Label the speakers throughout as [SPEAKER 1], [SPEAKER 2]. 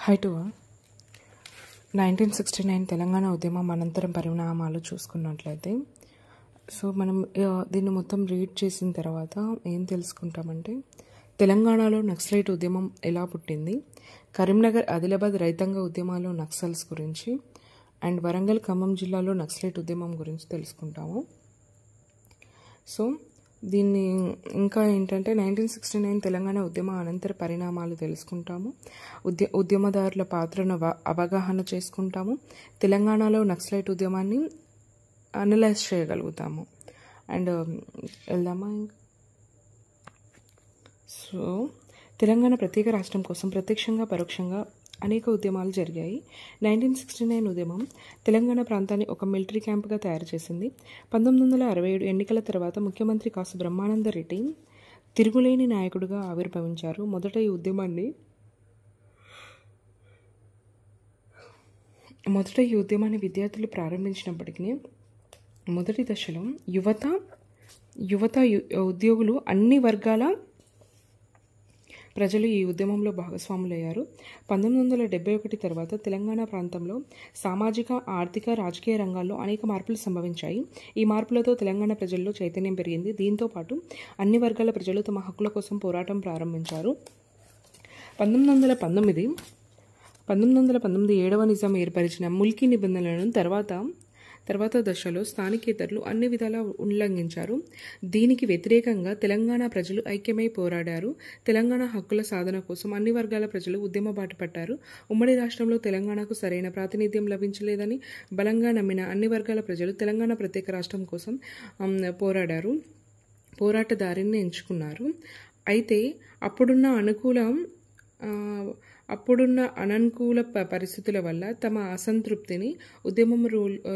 [SPEAKER 1] High to 1969 Telangana ఉద్యమం అనంతరం పరిణామాలు చూసుకున్నట్లయితే మనం దీన్ని మొత్తం రీడ్ చేసిన తర్వాత ఏం తెలుసుకుంటామంటే తెలంగాణలో నక్సలైట్ ఉద్యమం ఎలా పుట్టింది, కరీంనగర్ ఆదిలాబాద్ రైతాంగ ఉద్యమాలు నక్సల్స్ గురించి అండ్ వరంగల్ ఖమ్మం జిల్లాలో నక్సలైట్ ఉద్యమం గురించి తెలుసుకుంటాము. దీన్ని ఇంకా ఏంటంటే 1969 తెలంగాణ ఉద్యమ అనంతర పరిణామాలు తెలుసుకుంటాము, ఉద్యమదారుల పాత్రను అవగాహన చేసుకుంటాము, తెలంగాణలో నక్సలైట్ ఉద్యమాన్ని అనలైజ్ చేయగలుగుతాము. అండ్ వెళ్దామా. తెలంగాణ ప్రత్యేక రాష్ట్రం కోసం ప్రత్యక్షంగా పరోక్షంగా అనేక ఉద్యమాలు జరిగాయి. 1969 ఉద్యమం తెలంగాణ ప్రాంతాన్ని ఒక మిలిటరీ క్యాంపుగా తయారు చేసింది. 1967 ఎన్నికల తర్వాత ముఖ్యమంత్రి కాసు బ్రహ్మానంద రెడ్డి తిరుగులేని నాయకుడిగా ఆవిర్భవించారు. మొదట ఈ ఉద్యమాన్ని విద్యార్థులు ప్రారంభించినప్పటికీ మొదటి దశలో యువత ఉద్యోగులు అన్ని వర్గాల ప్రజలు ఈ ఉద్యమంలో భాగస్వాములయ్యారు. 1971 తర్వాత తెలంగాణ ప్రాంతంలో సామాజిక, ఆర్థిక, రాజకీయ రంగాల్లో అనేక మార్పులు సంభవించాయి. ఈ మార్పులతో తెలంగాణ ప్రజల్లో చైతన్యం పెరిగింది. దీంతో పాటు అన్ని వర్గాల ప్రజలు తమ హక్కుల కోసం పోరాటం ప్రారంభించారు. 1919 ఏడవ నిజాం ఏర్పరిచిన ముల్కీ నిబంధనలను తర్వాత దశలో స్థానికేతరులు అన్ని విధాలా ఉల్లంఘించారు. దీనికి వ్యతిరేకంగా తెలంగాణ ప్రజలు ఐక్యమై పోరాడారు. తెలంగాణ హక్కుల సాధన కోసం అన్ని వర్గాల ప్రజలు ఉద్యమ బాట పట్టారు. ఉమ్మడి రాష్ట్రంలో తెలంగాణకు సరైన ప్రాతినిధ్యం లభించలేదని బలంగా నమ్మిన అన్ని వర్గాల ప్రజలు తెలంగాణ ప్రత్యేక రాష్ట్రం కోసం పోరాట దారిని ఎంచుకున్నారు. అయితే అప్పుడున్న అననుకూల పరిస్థితుల వల్ల తమ అసంతృప్తిని ఉద్యమం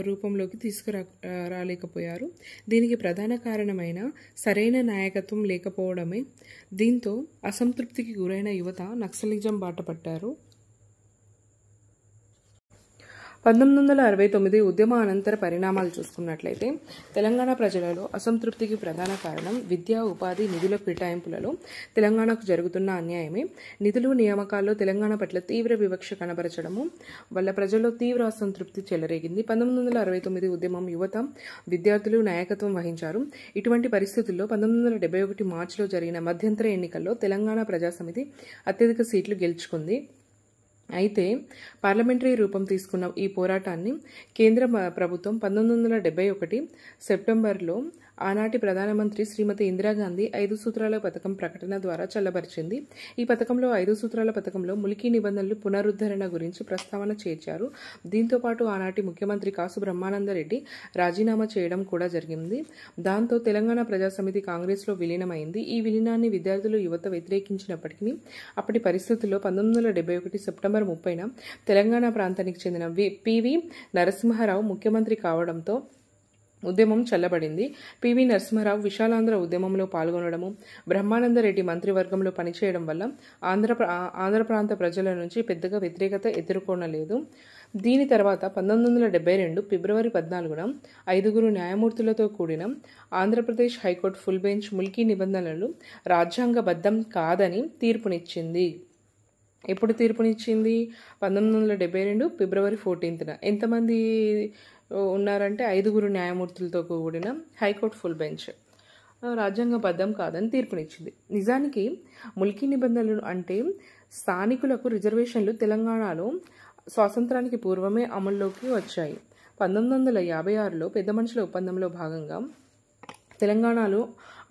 [SPEAKER 1] రూపంలోకి తీసుకురాలేకపోయారు. దీనికి ప్రధాన కారణమైన సరైన నాయకత్వం లేకపోవడమే. దీంతో అసంతృప్తికి గురైన యువత నక్సలిజం బాట పట్టారు. 1969 ఉద్యమ అనంతర పరిణామాలు చూసుకున్నట్లయితే తెలంగాణ ప్రజలలో అసంతృప్తికి ప్రధాన కారణం విద్యా, ఉపాధి, నిధుల కేటాయింపులలో తెలంగాణకు జరుగుతున్న అన్యాయమే. నిధులు, నియామకాల్లో తెలంగాణ పట్ల తీవ్ర వివక్ష కనబరచడము వల్ల ప్రజల్లో తీవ్ర అసంతృప్తి చెలరేగింది. 1969 ఉద్యమం యువత, విద్యార్థులు నాయకత్వం వహించారు. ఇటువంటి పరిస్థితుల్లో 1971 మార్చిలో జరిగిన మధ్యంతర ఎన్నికల్లో తెలంగాణ ప్రజాసమితి అత్యధిక సీట్లు గెలుచుకుంది. అయితే పార్లమెంటరీ రూపం తీసుకున్న ఈ పోరాటాన్ని కేంద్ర ప్రభుత్వం 1971 సెప్టెంబర్లో ఆనాటి ప్రధానమంత్రి శ్రీమతి ఇందిరాగాంధీ 5 సూత్రాల పథకం ప్రకటన ద్వారా చల్లబరిచింది. ఈ పథకంలో 5 సూత్రాల పథకంలో ముల్కీ నిబంధనలు పునరుద్ధరణ గురించి ప్రస్తావన చేర్చారు. దీంతో పాటు ఆనాటి ముఖ్యమంత్రి కాసు బ్రహ్మానంద రెడ్డి రాజీనామా చేయడం కూడా జరిగింది. దాంతో తెలంగాణ ప్రజాసమితి కాంగ్రెస్లో విలీనమైంది. ఈ విలీనాన్ని విద్యార్థులు, యువత వ్యతిరేకించినప్పటికీ అప్పటి పరిస్థితుల్లో 1971 సెప్టెంబర్ 30న తెలంగాణ ప్రాంతానికి చెందిన పివి నరసింహారావు ముఖ్యమంత్రి కావడంతో ఉద్యమం చల్లబడింది. పివి నరసింహారావు విశాలాంధ్ర ఉద్యమంలో పాల్గొనడము, బ్రహ్మానందరెడ్డి మంత్రివర్గంలో పనిచేయడం వల్ల ఆంధ్ర ప్రాంత ప్రజల నుంచి పెద్దగా వ్యతిరేకత ఎదుర్కొనలేదు. దీని తర్వాత 1972 ఫిబ్రవరి 14న 5 న్యాయమూర్తులతో కూడిన Andhra Pradesh high court full bench Mulki నిబంధనలు రాజ్యాంగబద్ధం కాదని తీర్పునిచ్చింది. ఎప్పుడు తీర్పునిచ్చింది? 1972 ఫిబ్రవరి 14న. ఎంతమంది ఉన్నారంటే 5 న్యాయమూర్తులతో కూడిన హైకోర్టు ఫుల్ బెంచ్ రాజ్యాంగబద్ధం కాదని తీర్పునిచ్చింది. నిజానికి ముల్కీ నిబంధనలు అంటే స్థానికులకు రిజర్వేషన్లు తెలంగాణలో స్వాతంత్రానికి పూర్వమే అమల్లోకి వచ్చాయి. 1956లో పెద్ద మనుషుల ఒప్పందంలో భాగంగా తెలంగాణలో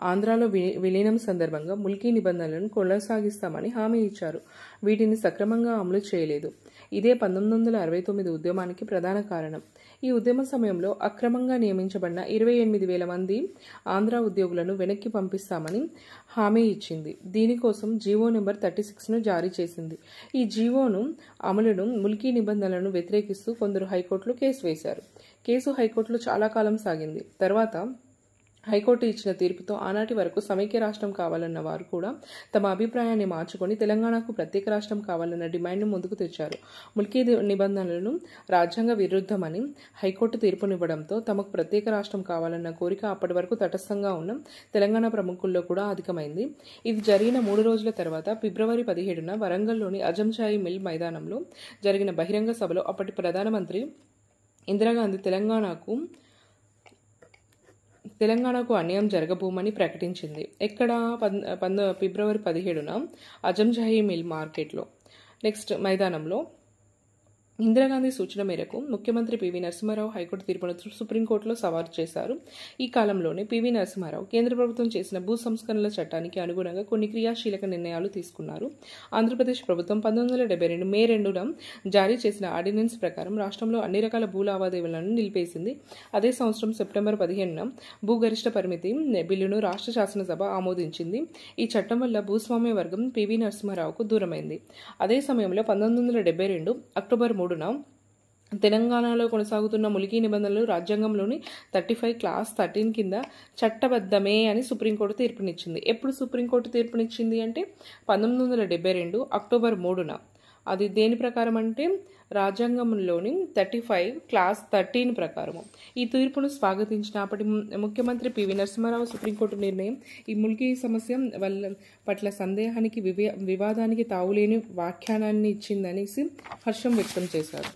[SPEAKER 1] ఆంధ్రాలో విలీనం సందర్భంగా ముల్కీ నిబంధనలను కొనసాగిస్తామని హామీ ఇచ్చారు. వీటిని సక్రమంగా అమలు చేయలేదు. ఇదే 1969 ఉద్యమానికి ప్రధాన కారణం. ఈ ఉద్యమ సమయంలో అక్రమంగా నియమించబడిన 28,000 మంది ఆంధ్ర ఉద్యోగులను వెనక్కి పంపిస్తామని హామీ ఇచ్చింది. దీనికోసం జీవో నెంబర్ 36ను జారీ చేసింది. ఈ జీవోను అమలును ముల్కీ నిబంధనలను వ్యతిరేకిస్తూ కొందరు హైకోర్టులో కేసు వేశారు. కేసు హైకోర్టులో చాలా కాలం సాగింది. తర్వాత హైకోర్టు ఇచ్చిన తీర్పుతో ఆనాటి వరకు సమైక్య రాష్ట్రం కావాలన్న వారు కూడా తమ అభిప్రాయాన్ని మార్చుకొని తెలంగాణకు ప్రత్యేక రాష్ట్రం కావాలన్న డిమాండ్ను ముందుకు తెచ్చారు. ముల్కీ నిబంధనలను రాజ్యాంగ విరుద్ధమని హైకోర్టు తీర్పునివ్వడంతో తమకు ప్రత్యేక రాష్ట్రం కావాలన్న కోరిక అప్పటి వరకు తటస్థంగా ఉన్న తెలంగాణ ప్రముఖుల్లో కూడా అధికమైంది. ఇది జరిగిన 3 రోజుల తర్వాత ఫిబ్రవరి 17న వరంగల్లోని అజంషాయి మిల్ మైదానంలో జరిగిన బహిరంగ సభలో అప్పటి ప్రధానమంత్రి ఇందిరాగాంధీ తెలంగాణకు అన్యాయం జరగబోమని ప్రకటించింది. ఎక్కడ? ఫిబ్రవరి 17న అజంషాహి మిల్ మార్కెట్లో నెక్స్ట్ మైదానంలో ఇందిరాగాంధీ సూచన మేరకు ముఖ్యమంత్రి పివి నరసింహారావు హైకోర్టు తీర్పును సుప్రీంకోర్టులో సవాలు చేశారు. ఈ కాలంలోనే పివి నరసింహారావు కేంద్ర ప్రభుత్వం చేసిన భూ సంస్కరణల చట్టానికి అనుగుణంగా కొన్ని క్రియాశీలక నిర్ణయాలు తీసుకున్నారు. ఆంధ్రప్రదేశ్ ప్రభుత్వం 1972 మే 2న జారీ చేసిన ఆర్డినెన్స్ ప్రకారం రాష్ట్రంలో అన్ని రకాల భూ లావాదేవీలను నిలిపేసింది. అదే సంవత్సరం సెప్టెంబర్ 15న భూగరిష్ట పరిమితి బిల్లును రాష్ట్ర శాసనసభ ఆమోదించింది. ఈ చట్టం వల్ల భూస్వామ్య వర్గం పివి నరసింహారావుకు దూరమైంది. అదే సమయంలో 1972 అక్టోబర్ 3న తెలంగాణలో కొనసాగుతున్న ముల్కీ నిబంధనలు రాజ్యాంగంలోని 35 క్లాస్ 13 కింద చట్టబద్ధమే అని సుప్రీంకోర్టు తీర్పునిచ్చింది. ఎప్పుడు సుప్రీంకోర్టు తీర్పునిచ్చింది అంటే 1972 అక్టోబర్ 3న. అది దేని ప్రకారం అంటే రాజ్యాంగంలోని 35 క్లాస్ 13 ప్రకారము. ఈ తీర్పును స్వాగతించిన అప్పటి ముఖ్యమంత్రి పివి నరసింహారావు సుప్రీంకోర్టు నిర్ణయం ఈ ముల్కీ సమస్య పట్ల సందేహానికి వివాదానికి తావులేని వ్యాఖ్యానాన్ని ఇచ్చిందనేసి హర్షం వ్యక్తం చేశారు.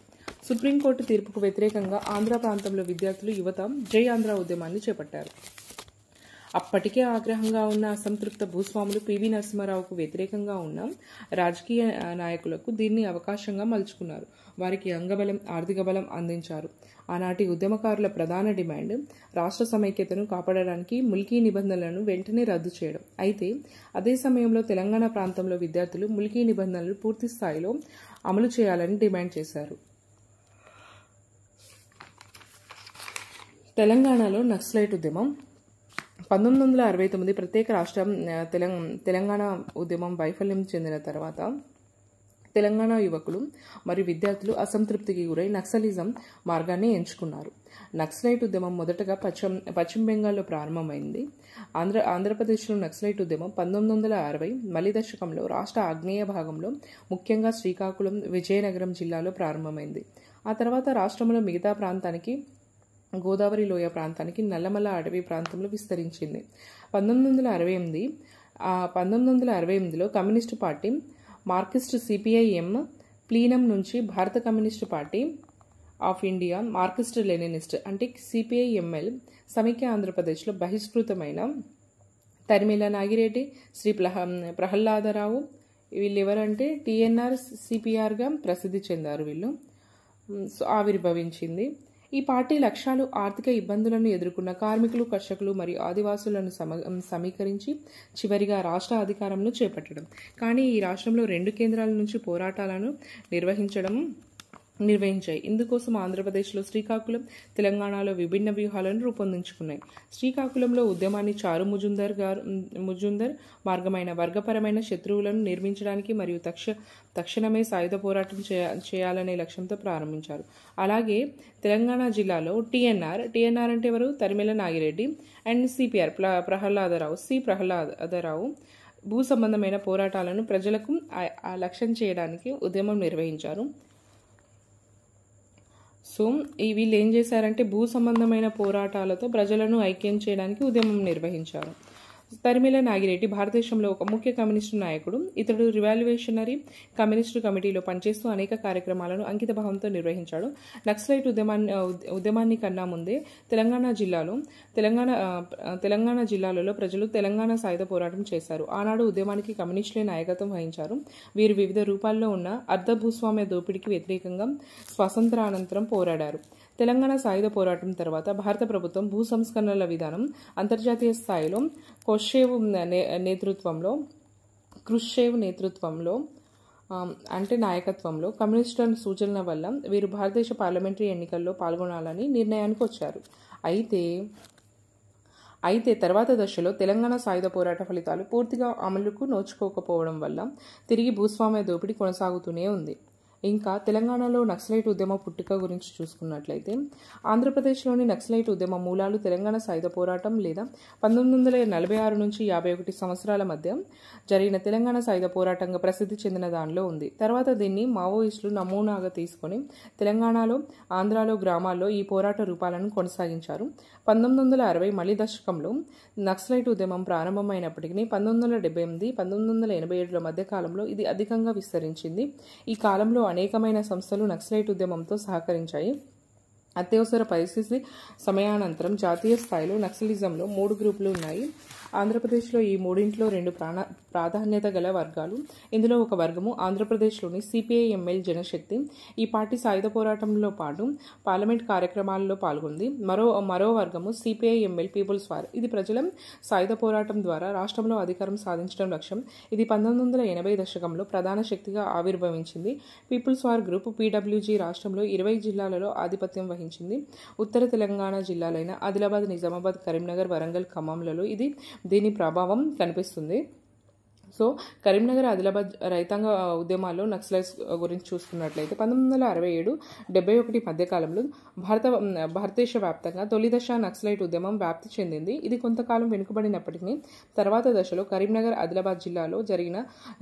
[SPEAKER 1] సుప్రీంకోర్టు తీర్పుకు వ్యతిరేకంగా ఆంధ్ర ప్రాంతంలో విద్యార్థులు యువత జై ఆంధ్ర ఉద్యమాన్ని చేపట్టారు. అప్పటికే ఆగ్రహంగా ఉన్న అసంతృప్త భూస్వాములు పివి నరసింహారావుకు వ్యతిరేకంగా ఉన్న రాజకీయ నాయకులకు దీన్ని అవకాశంగా మలుచుకున్నారు. వారికి అంగబలం, ఆర్థిక బలం అందించారు. ఆనాటి ఉద్యమకారుల ప్రధాన డిమాండ్ రాష్ట్ర సమైక్యతను కాపాడడానికి ముల్కీ నిబంధనలను వెంటనే రద్దు చేయడం. అయితే అదే సమయంలో తెలంగాణ ప్రాంతంలో విద్యార్థులు ముల్కీ నిబంధనలు పూర్తి స్థాయిలో అమలు చేయాలని డిమాండ్ చేశారు. తెలంగాణలో నక్సలైట్ ఉద్యమం 1969 ప్రత్యేక రాష్ట్రం తెలంగాణ ఉద్యమం వైఫల్యం చెందిన తర్వాత తెలంగాణ యువకులు మరియు విద్యార్థులు అసంతృప్తికి గురై నక్సలిజం మార్గాన్ని ఎంచుకున్నారు. నక్సలైట్ ఉద్యమం మొదటగా పశ్చిమ బెంగాల్లో ప్రారంభమైంది. ఆంధ్రప్రదేశ్లో నక్సలైట్ ఉద్యమం 1960 మలి దశకంలో రాష్ట్ర ఆగ్నేయ భాగంలో ముఖ్యంగా శ్రీకాకుళం, విజయనగరం జిల్లాలో ప్రారంభమైంది. ఆ తర్వాత రాష్ట్రంలో మిగతా ప్రాంతానికి, గోదావరి లోయ ప్రాంతానికి, నల్లమల్ల అడవి ప్రాంతంలో విస్తరించింది. 1968లో కమ్యూనిస్టు పార్టీ మార్క్సిస్ట్ సిపిఐఎం ప్లీనం నుంచి భారత communist party of India Marxist Leninist అంటే సిపిఐఎంఎల్ సమైక్య ఆంధ్రప్రదేశ్లో బహిష్కృతమైన తరిమిల నాగిరెడ్డి, శ్రీ ప్రహ్లాదరావు వీళ్ళు ఎవరంటే టిఎన్ఆర్ సిపిఆర్గా ప్రసిద్ధి చెందారు. వీళ్ళు ఆవిర్భవించింది. ఈ పార్టీ లక్ష్యాలు ఆర్థిక ఇబ్బందులను ఎదుర్కొన్న కార్మికులు, కర్షకులు మరియు ఆదివాసులను సమీకరించి చివరిగా రాష్ట్ర అధికారంను చేపట్టడం. కానీ ఈ రాష్ట్రంలో 2 కేంద్రాల నుంచి పోరాటాలను నిర్వహించాయి. ఇందుకోసం ఆంధ్రప్రదేశ్లో శ్రీకాకుళం, తెలంగాణలో విభిన్న వ్యూహాలను రూపొందించుకున్నాయి. శ్రీకాకుళంలో ఉద్యమాన్ని చారు ముజుందర్ మార్గమైన వర్గపరమైన శత్రువులను నిర్మించడానికి మరియు తక్షణమే సాయుధ పోరాటం చేయాలనే లక్ష్యంతో ప్రారంభించారు. అలాగే తెలంగాణ జిల్లాలో టిఎన్ఆర్ అంటే ఎవరు? తరిమెల నాగిరెడ్డి అండ్ సిపిఆర్ ప్రహ్లాదరావు భూ సంబంధమైన పోరాటాలను ప్రజలకు లక్ష్యం చేయడానికి ఉద్యమం నిర్వహించారు. సో వీళ్ళు ఏం చేశారంటే భూ సంబంధమైన పోరాటాలతో ప్రజలను ఐక్యం చేయడానికి ఉద్యమం నిర్వహించారు. తరిమెల నాగిరెడ్డి భారతదేశంలో ఒక ముఖ్య కమ్యూనిస్టు నాయకుడు. ఇతడు రివాల్యూషనరీ కమ్యూనిస్టు కమిటీలో పనిచేస్తూ అనేక కార్యక్రమాలను అంకిత భావంతో నిర్వహించాడు. నక్సలైట్ ఉద్యమాన్ని కన్నా ముందే తెలంగాణ జిల్లాలలో ప్రజలు తెలంగాణ సాయుధ పోరాటం చేశారు. ఆనాడు ఉద్యమానికి కమ్యూనిస్టులే నాయకత్వం వహించారు. వీరు వివిధ రూపాల్లో ఉన్న అర్ధ భూస్వామ్య దోపిడీకి వ్యతిరేకంగా స్వాతంత్రానంతరం పోరాడారు. తెలంగాణ సాయుధ పోరాటం తర్వాత భారత ప్రభుత్వం భూ సంస్కరణల విధానం అంతర్జాతీయ స్థాయిలో క్రుష్చేవ్ నేతృత్వంలో అంటే నాయకత్వంలో కమ్యూనిస్టుల సూచనల వల్ల వీరు భారతదేశ పార్లమెంటరీ ఎన్నికల్లో పాల్గొనాలని నిర్ణయానికి వచ్చారు. అయితే తర్వాత దశలో తెలంగాణ సాయుధ పోరాట ఫలితాలు పూర్తిగా అమలుకు నోచుకోకపోవడం వల్ల తిరిగి భూస్వామ్య దోపిడీ కొనసాగుతూనే ఉంది. ఇంకా తెలంగాణలో నక్సలైట్ ఉద్యమ పుట్టుక గురించి చూసుకున్నట్లయితే ఆంధ్రప్రదేశ్లోని నక్సలైట్ ఉద్యమ మూలాలు తెలంగాణ సాయుధ పోరాటం లేదా 1946 నుంచి 51 సంవత్సరాల మధ్య జరిగిన తెలంగాణ సాయుధ పోరాటంగా ప్రసిద్ధి చెందిన దానిలో ఉంది. తర్వాత దీన్ని మావోయిస్టులు నమూనాగా తీసుకొని తెలంగాణలో, ఆంధ్రాలో గ్రామాల్లో ఈ పోరాట రూపాలను కొనసాగించారు. 1960 మలి దశకంలో నక్సలైట్ ఉద్యమం ప్రారంభమైనప్పటికీ 1978, 1987ల మధ్య కాలంలో ఇది అధికంగా విస్తరించింది. ఈ కాలంలో అనేకమైన సంస్థలు నక్సలైట్ ఉద్యమంతో సహకరించాయి. అత్యవసర పరిస్థితి సమయానంతరం జాతీయ స్థాయిలో నక్సలిజంలో 3 గ్రూపులు ఉన్నాయి. ఆంధ్రప్రదేశ్లో ఈ మూడింట్లో 2 ప్రాధాన్యత గల వర్గాలు. ఇందులో ఒక వర్గము ఆంధ్రప్రదేశ్లోని సిపిఐ-ఎంఎల్ జనశక్తి. ఈ పార్టీ సాయుధ పోరాటంలో పాటు పార్లమెంట్ కార్యక్రమాల్లో పాల్గొంది. మరో వర్గము సిపిఐ-ఎంఎల్ పీపుల్స్ వార్. ఇది ప్రజల సాయుధ పోరాటం ద్వారా రాష్ట్రంలో అధికారం సాధించడం లక్ష్యం. ఇది 1980 దశకంలో ప్రధాన శక్తిగా ఆవిర్భవించింది. పీపుల్స్ వార్ గ్రూప్ పీడబ్ల్యూజీ రాష్ట్రంలో 20 జిల్లాలలో ఆధిపత్యం వహించింది. ఉత్తర తెలంగాణ జిల్లాలైన ఆదిలాబాద్, నిజామాబాద్, కరీంనగర్, వరంగల్, ఖమ్మంలలో దీని ప్రభావం కనిపిస్తుంది. సో కరీంనగర్, ఆదిలాబాద్ రైతాంగ ఉద్యమాల్లో నక్సలైట్స్ గురించి చూసుకున్నట్లయితే 1967-71 మధ్యకాలంలో భారతదేశ వ్యాప్తంగా తొలి దశ నక్సలైట్ ఉద్యమం వ్యాప్తి చెందింది. ఇది కొంతకాలం వెనుకబడినప్పటికీ తర్వాత దశలో కరీంనగర్, ఆదిలాబాద్ జిల్లాలో జరిగిన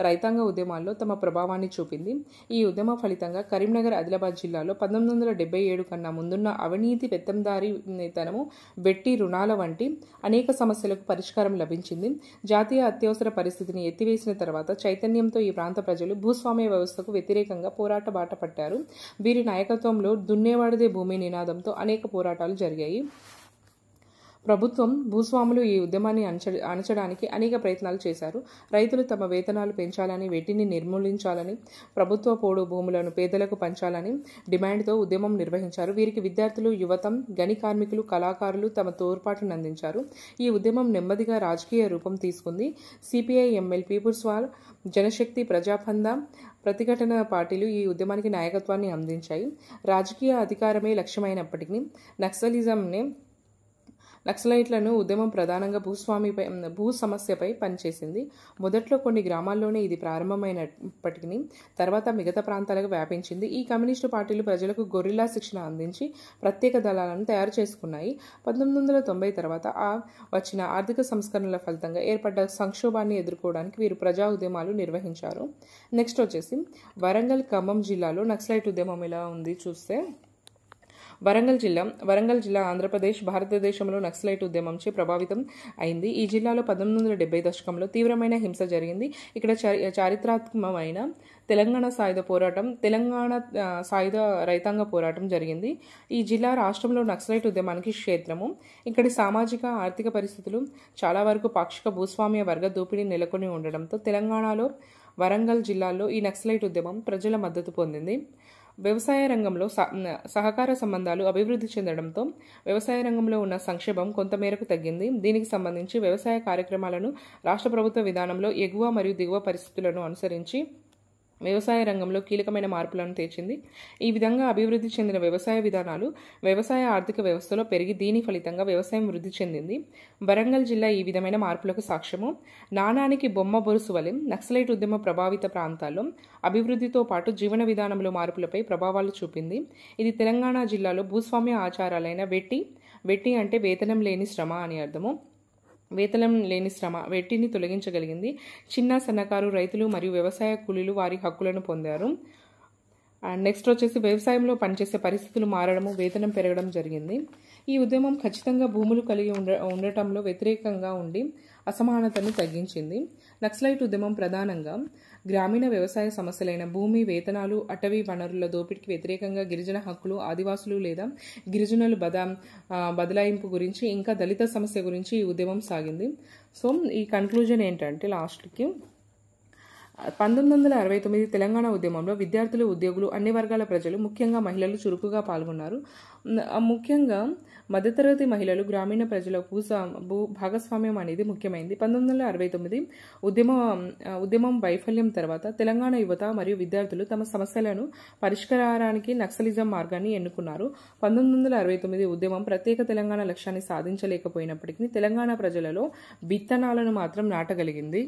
[SPEAKER 1] రైతాంగ ఉద్యమాల్లో తమ ప్రభావాన్ని చూపింది. ఈ ఉద్యమ ఫలితంగా కరీంనగర్, ఆదిలాబాద్ జిల్లాలో 1977 కన్నా ముందున్న అవినీతి, పెత్తందారీతనము, వెట్టి రుణాల వంటి అనేక సమస్యలకు పరిష్కారం లభించింది. జాతీయ అత్యవసర పరిస్థితిని ఎత్తివేసిన తర్వాత చైతన్యంతో ఈ ప్రాంత ప్రజలు భూస్వామ్య వ్యవస్థకు వ్యతిరేకంగా పోరాట బాట పట్టారు. వీరి నాయకత్వంలో దున్నేవాడిదే భూమి నినాదంతో అనేక పోరాటాలు జరిగాయి. ప్రభుత్వం, భూస్వాములు ఈ ఉద్యమాన్ని అణచడానికి అనేక ప్రయత్నాలు చేశారు. రైతులు తమ వేతనాలు పెంచాలని, వెట్టిని నిర్మూలించాలని, ప్రభుత్వ పోడు భూములను పేదలకు పంచాలని డిమాండ్తో ఉద్యమం నిర్వహించారు. వీరికి విద్యార్థులు, యువతం, గని కార్మికులు, కళాకారులు తమ తోడ్పాటును అందించారు. ఈ ఉద్యమం నెమ్మదిగా రాజకీయ రూపం తీసుకుంది. సిపిఐ-ఎంఎల్, పీపుల్స్ వార్, జనశక్తి, ప్రజాబంధ, ప్రతిఘటన పార్టీలు ఈ ఉద్యమానికి నాయకత్వాన్ని అందించాయి. రాజకీయ అధికారమే లక్ష్యమైనప్పటికీ నక్సలైట్లను ఉద్యమం ప్రధానంగా భూ సమస్యపై పనిచేసింది. మొదట్లో కొన్ని గ్రామాల్లోనే ఇది ప్రారంభమైనప్పటికీ తర్వాత మిగతా ప్రాంతాలకు వ్యాపించింది. ఈ కమ్యూనిస్టు పార్టీలు ప్రజలకు గొరిల్లా శిక్షణ అందించి ప్రత్యేక దళాలను తయారు చేసుకున్నాయి. 1990 తర్వాత వచ్చిన ఆర్థిక సంస్కరణల ఫలితంగా ఏర్పడ్డ సంక్షోభాన్ని ఎదుర్కోవడానికి వీరు ప్రజా ఉద్యమాలు నిర్వహించారు. నెక్స్ట్ వచ్చేసి వరంగల్, ఖమ్మం జిల్లాలో నక్సలైట్ ఉద్యమం ఎలా ఉంది చూస్తే, వరంగల్ జిల్లా ఆంధ్రప్రదేశ్, భారతదేశంలో నక్సలైట్ ఉద్యమంచే ప్రభావితం అయింది. ఈ జిల్లాలో 1970 దశకంలో తీవ్రమైన హింస జరిగింది. ఇక్కడ చారిత్రాత్మకమైన తెలంగాణ సాయుధ పోరాటం, తెలంగాణ సాయుధ రైతాంగ పోరాటం జరిగింది. ఈ జిల్లా రాష్ట్రంలో నక్సలైట్ ఉద్యమానికి క్షేత్రము. ఇక్కడి సామాజిక, ఆర్థిక పరిస్థితులు చాలా వరకు పాక్షిక భూస్వామ్య వర్గ దోపిడీ నెలకొని ఉండడంతో తెలంగాణలో వరంగల్ జిల్లాలో ఈ నక్సలైట్ ఉద్యమం ప్రజల మద్దతు పొందింది. వ్యవసాయ రంగంలో సహకార సంబంధాలు అభివృద్ధి చెందడంతో వ్యవసాయ రంగంలో ఉన్న సంక్షేమం కొంతమేరకు తగ్గింది. దీనికి సంబంధించి వ్యవసాయ కార్యక్రమాలను రాష్ట్ర ప్రభుత్వ విధానంలో ఎగువ మరియు దిగువ పరిస్థితులను అనుసరించి వ్యవసాయ రంగంలో కీలకమైన మార్పులను తెచ్చింది. ఈ విధంగా అభివృద్ధి చెందిన వ్యవసాయ విధానాలు వ్యవసాయ ఆర్థిక వ్యవస్థలో పెరిగి దీని ఫలితంగా వ్యవసాయం వృద్ధి చెందింది. వరంగల్ జిల్లా ఈ విధమైన మార్పులకు సాక్ష్యము. నాణానికి బొమ్మ బొరుసు వలె నక్సలైట్ ఉద్యమ ప్రభావిత ప్రాంతాల్లో అభివృద్ధితో పాటు జీవన విధానంలో మార్పులపై ప్రభావాలు చూపింది. ఇది తెలంగాణ జిల్లాలో భూస్వామ్య ఆచారాలైన వెట్టి అంటే వేతనం లేని శ్రమ అని అర్థము. వేతనం లేని శ్రమ, వెట్టిని తొలగించగలిగింది. చిన్న, సన్నకారు రైతులు మరియు వ్యవసాయ కూలీలు వారి హక్కులను పొందారు. అండ్ నెక్స్ట్ వచ్చేసి వ్యవసాయంలో పనిచేసే పరిస్థితులు మారడము, వేతనం పెరగడం జరిగింది. ఈ ఉద్యమం ఖచ్చితంగా భూములు కలిగి ఉండటంలో వ్యతిరేకంగా ఉండి అసమానతను తగ్గించింది. నక్సలైట్ ఉద్యమం ప్రధానంగా గ్రామీణ వ్యవసాయ సమస్యలైన భూమి, వేతనాలు, అటవీ వనరుల దోపిడీకి వ్యతిరేకంగా గిరిజన హక్కులు, ఆదివాసులు లేదా గిరిజనుల బదలాయింపు గురించి, ఇంకా దళిత సమస్య గురించి ఈ ఉద్యమం సాగింది. సో ఈ కన్క్లూజన్ ఏంటంటే లాస్ట్కి 1969 తెలంగాణ ఉద్యమంలో విద్యార్థులు, ఉద్యోగులు, అన్ని వర్గాల ప్రజలు, ముఖ్యంగా మహిళలు చురుకుగా పాల్గొన్నారు. ముఖ్యంగా మధ్యతరగతి మహిళలు, గ్రామీణ ప్రజల భాగస్వామ్యం అనేది ముఖ్యమైంది. 1969 ఉద్యమం వైఫల్యం తర్వాత తెలంగాణ యువత మరియు విద్యార్థులు తమ సమస్యలను పరిష్కారానికి నక్సలిజం మార్గాన్ని ఎన్నుకున్నారు. 1969 ఉద్యమం ప్రత్యేక తెలంగాణ లక్ష్యాన్ని సాధించలేకపోయినప్పటికీ తెలంగాణ ప్రజలలో విత్తనాలను మాత్రం నాటగలిగింది.